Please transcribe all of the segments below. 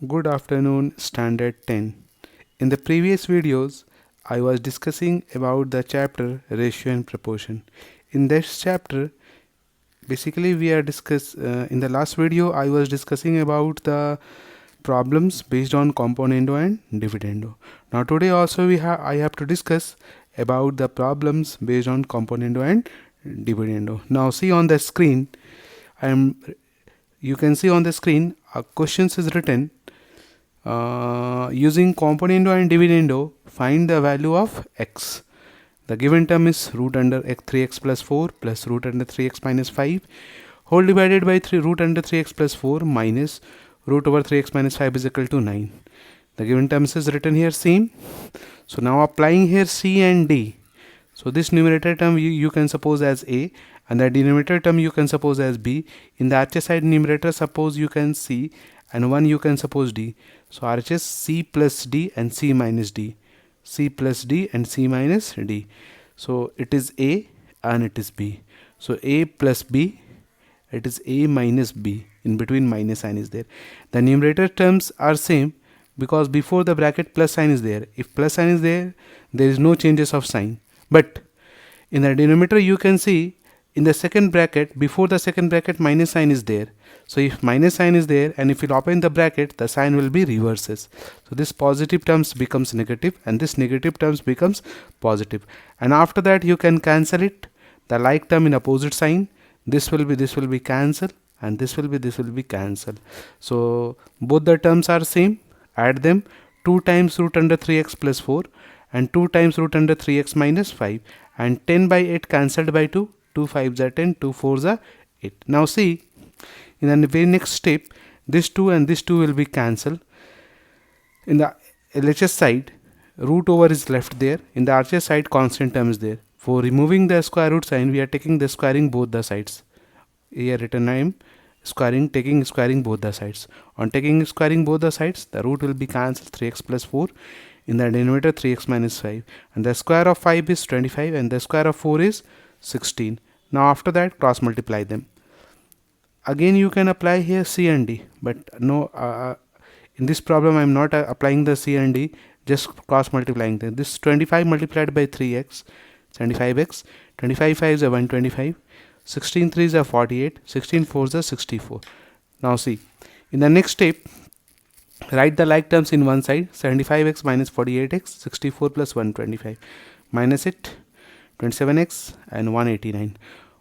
Good afternoon, Standard 10. In the previous videos, I was discussing about the chapter Ratio and Proportion. In this chapter, basically we are in the last video I was discussing about the problems based on componendo and dividendo. Now today also I have to discuss about the problems based on componendo and dividendo. Now see on the screen, I am you can see on the screen a questions is written. Using componendo and dividendo, find the value of x. The given term is root under 3x plus 4 plus root under 3x minus 5 whole divided by 3 root under 3x plus 4 minus root over 3x minus 5 is equal to 9. The given terms is written here same. So now applying here c and d. So this numerator term you can suppose as a, and the denominator term you can suppose as b. In the RHS side numerator, suppose you can c, and 1 you can suppose d. So RHS c plus d and c minus d, c plus d and c minus d. So it is a and it is b. So a plus b, it is a minus b. In between minus sign is there. The numerator terms are same because before the bracket plus sign is there. If plus sign is there, there is no changes of sign. But in the denominator you can see in the second bracket, before the second bracket minus sign is there. So if minus sign is there and if you open the bracket, the sign will be reverses. So this positive terms becomes negative and this negative terms becomes positive. And after that you can cancel it. The like term in opposite sign, this will be cancel, and this will be cancel. So both the terms are same. Add them. 2 times root under 3x plus 4 and 2 times root under 3x minus 5, and 10 by 8 cancelled by 2. 2 5s are 10, 2 4s are 8. Now see, in the very next step, this 2 and this 2 will be cancelled. In the LHS side, root over is left there. In the RHS side, constant term is there. For removing the square root sign, we are taking the squaring both the sides. Here written I am taking squaring both the sides. On taking squaring both the sides, the root will be cancelled, 3x plus 4. In the denominator, 3x minus 5. And the square of 5 is 25 and the square of 4 is 16. Now after that, cross multiply them. Again you can apply here c and d, but no, in this problem I am not applying the c and d, just cross multiplying them. This 25 multiplied by 3x, 75x, 25 5s are 125, 16 3s are 48, 16 4s are 64. Now see, in the next step, write the like terms in one side. 75x minus 48x, 64 plus 125, minus it, 27x and 189.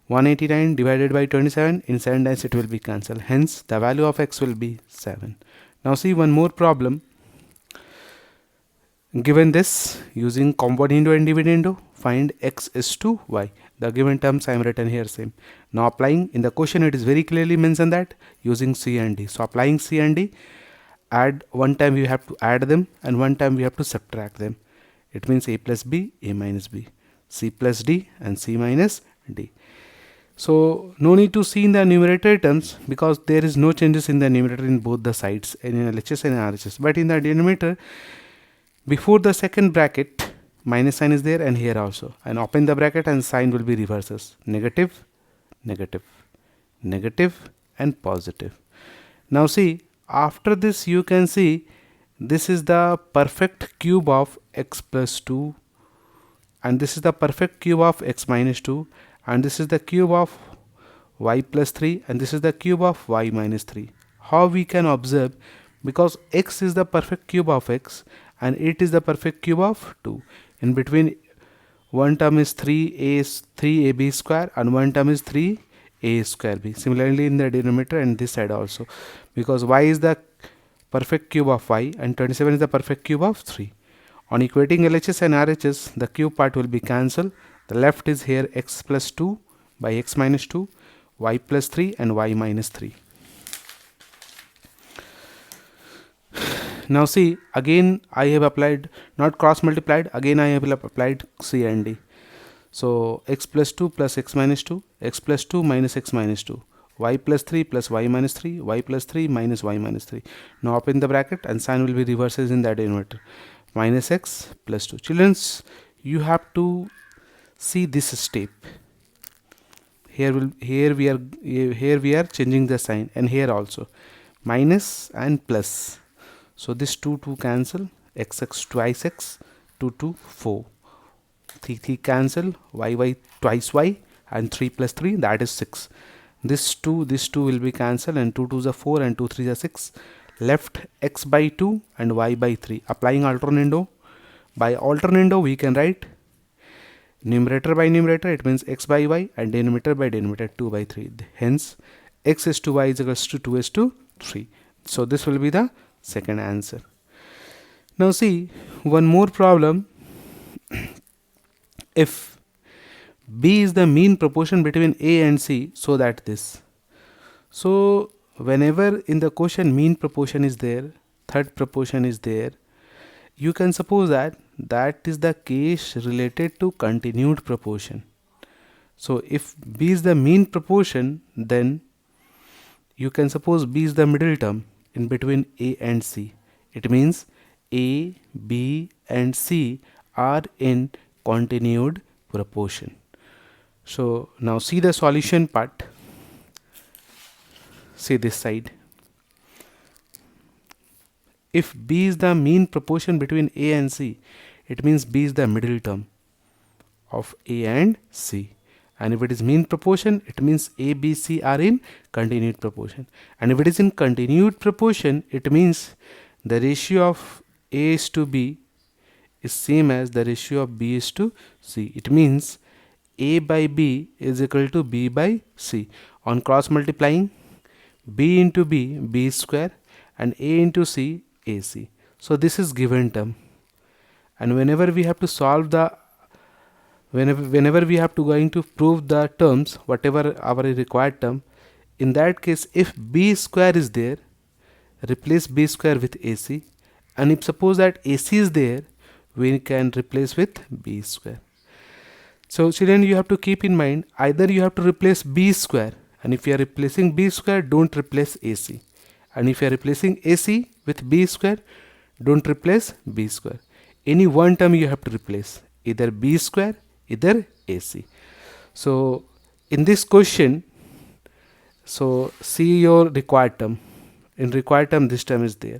189 divided by 27, in 7 times it will be cancelled. Hence, the value of x will be 7. Now see one more problem. Given this, using componendo and dividendo, find x is to y. The given terms I am written here same. Now applying, in the question it is very clearly mentioned that using c and d. So applying c and d, add one time we have to add them and one time we have to subtract them. It means a plus b, a minus b, c plus d and c minus d. So no need to see in the numerator terms because there is no changes in the numerator in both the sides, in LHS and RHS. But in the denominator, before the second bracket, minus sign is there and here also. And open the bracket and sign will be reverses. Negative, negative, negative and positive. Now see, after this you can see this is the perfect cube of x plus 2 and this is the perfect cube of x minus 2 and this is the cube of y plus 3 and this is the cube of y minus 3. How we can observe? Because x is the perfect cube of x and it is the perfect cube of 2. In between, one term is 3ab square and one term is 3a square b. Similarly in the denominator and this side also, because y is the perfect cube of y and 27 is the perfect cube of 3. On equating LHS and RHS, the cube part will be cancelled. The left is here x plus 2 by x minus 2, y plus 3 and y minus 3. Now see, again I have applied, not cross multiplied, again I have applied c and d. So x plus 2 plus x minus 2, x plus 2 minus x minus 2, y plus 3 plus y minus 3, y plus 3 minus y minus 3. Now open the bracket and sign will be reverses in that denominator. Minus x plus 2. Children, you have to see this step. Here we are changing the sign, and here also minus and plus. So this 2 cancel, x twice x, 2 4. 3 cancel, y twice y, and 3 plus 3, that is 6. This 2 will be cancelled, and 2 2s are 4 and 2 3s are 6. Left x by 2 and y by 3. Applying alternando. By alternando we can write numerator by numerator, it means x by y, and denominator by denominator 2 by 3. Hence x is to y is equals to 2 is to 3. So this will be the second answer. Now see one more problem. If B is the mean proportion between A and C, so that this. So whenever in the question mean proportion is there, third proportion is there, you can suppose that is the case related to continued proportion. So if B is the mean proportion, then you can suppose B is the middle term in between A and C. It means A, B and C are in continued proportion. So now see the solution part. See this side. If B is the mean proportion between A and C, it means B is the middle term of A and C. And if it is mean proportion, it means A, B, C are in continued proportion. And if it is in continued proportion, it means the ratio of A is to B is same as the ratio of B is to C. It means A by B is equal to B by C. On cross multiplying, B into B, B square, and A into C, AC. So this is given term. And whenever we have to solve the whenever we have to going to prove the terms, whatever our required term, in that case if B square is there, replace B square with AC, and if suppose that AC is there, we can replace with B square. So children, you have to keep in mind, either you have to replace B square, and if you are replacing B square, don't replace AC, and if you are replacing AC with B square, don't replace B square. Any one term you have to replace, either B square, either AC. So in this question, so see your required term. In required term, this term is there.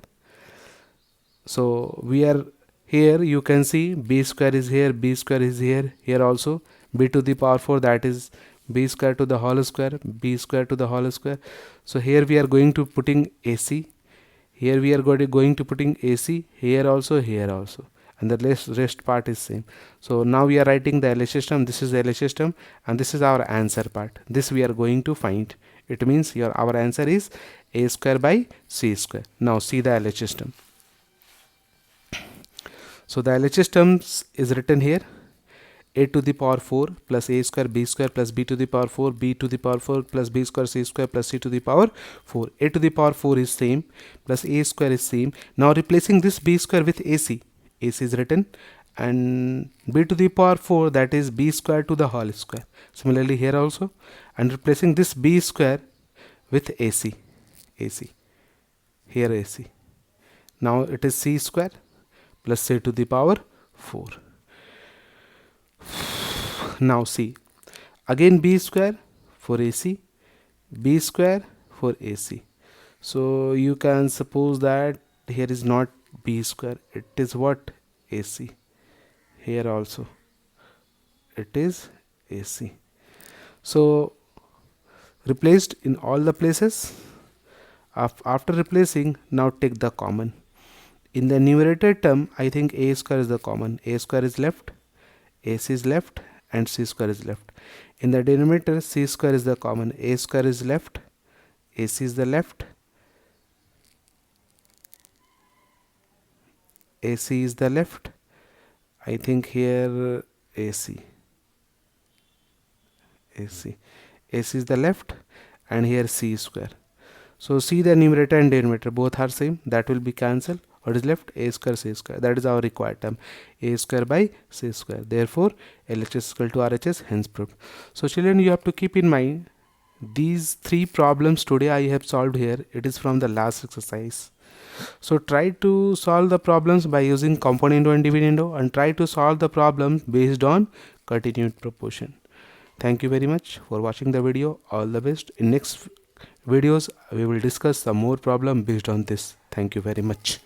So we are here, you can see B square is here, B square is here, here also B to the power 4, that is B square to the whole square, B square to the whole square. So here we are going to putting AC, here we are going to putting AC, here also, and the rest part is same. So now we are writing the LHS term. This is the LHS term, and this is our answer part. This we are going to find. It means our answer is A square by C square. Now see the LHS term. So the LHS terms is written here: A to the power 4 plus A square B square plus B to the power 4, B to the power 4 plus B square C square plus C to the power 4. A to the power 4 is same, plus A square is same. Now replacing this B square with AC, AC is written, and B to the power 4, that is B square to the whole square. Similarly here also, and replacing this B square with AC, AC, here AC. Now it is C square plus C to the power 4. Now see, again B square for AC, B square for AC. So you can suppose that here is not B square, it is what? AC. Here also it is AC. So replaced in all the places. After replacing, now take the common. In the numerator term, I think A square is the common. A square is left, AC is left, and C square is left. In the denominator, C square is the common. A square is left, AC is the left, AC is the left. I think here AC is the left, and here C square. So see the numerator and denominator both are same, that will be cancelled. What is left? A square C square, that is our required term, A square by C square. Therefore LHS is equal to RHS, hence proved. So children, you have to keep in mind these 3 problems today I have solved here. It is from the last exercise. So try to solve the problems by using componendo and dividendo, and try to solve the problems based on continued proportion. Thank you very much for watching the video. All the best. In next videos we will discuss some more problem based on this. Thank you very much.